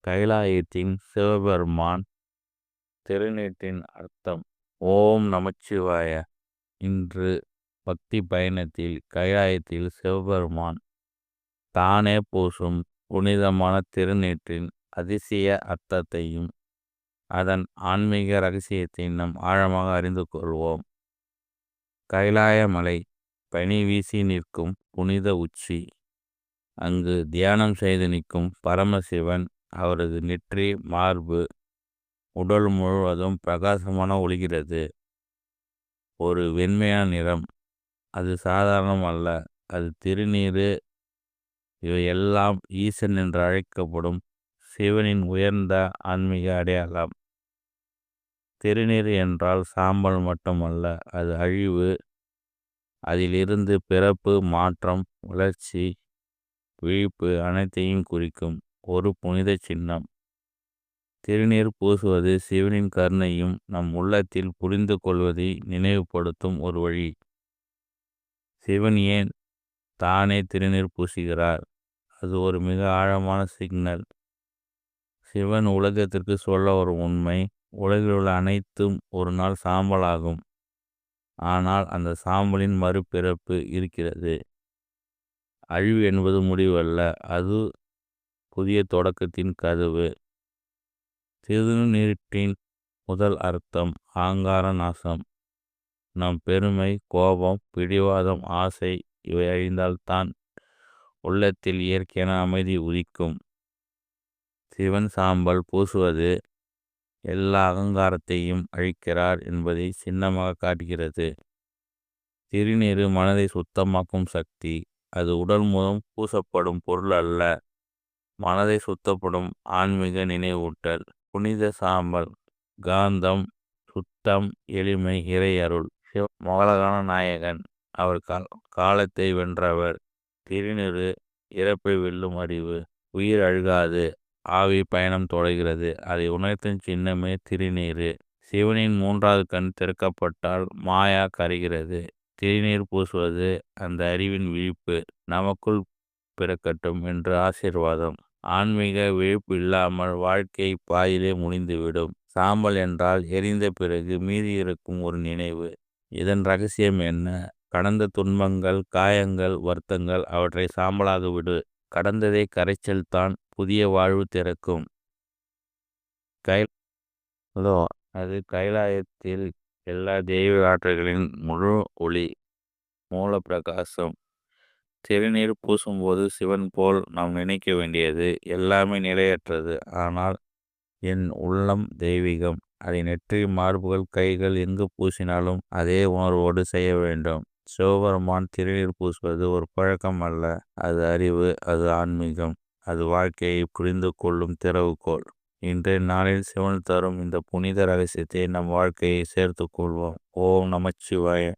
கைலாயத்தின் சிவபெருமான் திருநீற்றின் அர்த்தம். ஓம் நமச்சிவாய. இன்று பக்தி பயணத்தில் கைலாயத்தில் சிவபெருமான் தானே பூசும் புனிதமான திருநீற்றின் அதிசய அர்த்தத்தையும் அதன் ஆன்மீக ரகசியத்தையும் நாம் ஆழமாக அறிந்து கொள்வோம். கைலாய மலை பனி வீசி நிற்கும் புனித உச்சி. அங்கு தியானம் செய்து நிற்கும் பரமசிவன். அவரது நெற்றி, மார்பு, உடல் முழுவதும் பிரகாசமான ஒளிகிறது. ஒரு வெண்மையான நிறம். அது சாதாரணம் அல்ல, அது திருநீறு. இவையெல்லாம் ஈசன் என்று அழைக்கப்படும் சிவனின் உயர்ந்த ஆன்மீக அடையாளம். திருநீறு என்றால் சாம்பல் மட்டுமல்ல, அது அழிவு. அதிலிருந்து பிறப்பு, மாற்றம், வளர்ச்சி, விழிப்பு அனைத்தையும் குறிக்கும் ஒரு புனித சின்னம். திருநீர் பூசுவது சிவனின் கருணையும் நம் உள்ளத்தில் புரிந்து கொள்வதை நினைவுபடுத்தும் ஒரு வழி. சிவன் ஏன் தானே திருநீர் பூசுகிறார்? அது ஒரு மிக ஆழமான சிக்னல். சிவன் உலகத்திற்கு சொல்ல ஒரு உண்மை. உலகில் உள்ள அனைத்தும் ஒரு நாள் சாம்பலாகும். ஆனால் அந்த சாம்பலின் மறுபிறப்பு இருக்கிறது. அழிவு என்பது முடிவல்ல, அது புதிய தொடக்கத்தின் கதவு. திருநீற்றின் முதல் அர்த்தம் அகங்கார நாசம். நம் பெருமை, கோபம், பிடிவாதம், ஆசை இவை அழிந்தால்தான் உள்ளத்தில் இயற்கையான அமைதி உதிக்கும். சிவன் சாம்பல் பூசுவது எல்லா அகங்காரத்தையும் அழிக்கிறார் என்பதை சின்னமாக காட்டுகிறது. திருநீறு மனதை சுத்தமாக்கும் சக்தி. அது உடல் மூலம் பூசப்படும் பொருள் அல்ல, மனதை சுத்தப்படும் ஆன்மீக நினைவூட்டல். புனித சாம்பல், காந்தம், சுத்தம், எளிமை, இறையருள். மகளகான நாயகன். அவர் காலத்தை வென்றவர். திருநீறு இறப்பை வெல்லும் அறிவு. உயிர் அழுகாது, ஆவி பயணம் தொடர்கிறது. அதை உணர்த்தும் சின்னமே திருநீறு. சிவனின் மூன்றாவது கண் திறக்கப்பட்டால் மாயா கரைகிறது. திருநீர் பூசுவது அந்த அறிவின் விழிப்பு. நமக்குள் பிறக்கட்டும் என்று ஆசீர்வாதம். ஆன்மீக விழிப்பு இல்லாமல் வாழ்க்கை பாதியிலே முடிந்துவிடும். சாம்பல் என்றால் எரிந்த பிறகு மீதி இருக்கும் ஒரு நினைவு. இதன் ரகசியம் என்ன? கடந்த துன்பங்கள், காயங்கள், வருத்தங்கள் அவற்றை சாம்பலாக விடு. கடந்ததை கரைச்சல் தான் புதிய வாழ்வு திறக்கும். அது கைலாயத்தில் எல்லா தெய்வ ஆற்றல்களின் முழு ஒளி, மூல பிரகாசம். திருநீர் பூசும்போது சிவன் போல் நாம் நினைக்க வேண்டியது எல்லாமே நிலையற்றது. ஆனால் என் உள்ளம் தெய்வீகம். அதை நெற்றி, மார்புகள், கைகள் எங்கு பூசினாலும் அதே உணர்வோடு செய்ய வேண்டும். சிவபெருமான் திருநீர் பூசுவது ஒரு பழக்கம் அல்ல, அது அறிவு, அது ஆன்மீகம், அது வாழ்க்கையை புரிந்து கொள்ளும் திறவுகோல். இன்றைய நாளில் சிவன் தரும் இந்த புனித ரகசியத்தை நம் வாழ்க்கையை சேர்த்து கொள்வோம். ஓம் நமச்சிவாய.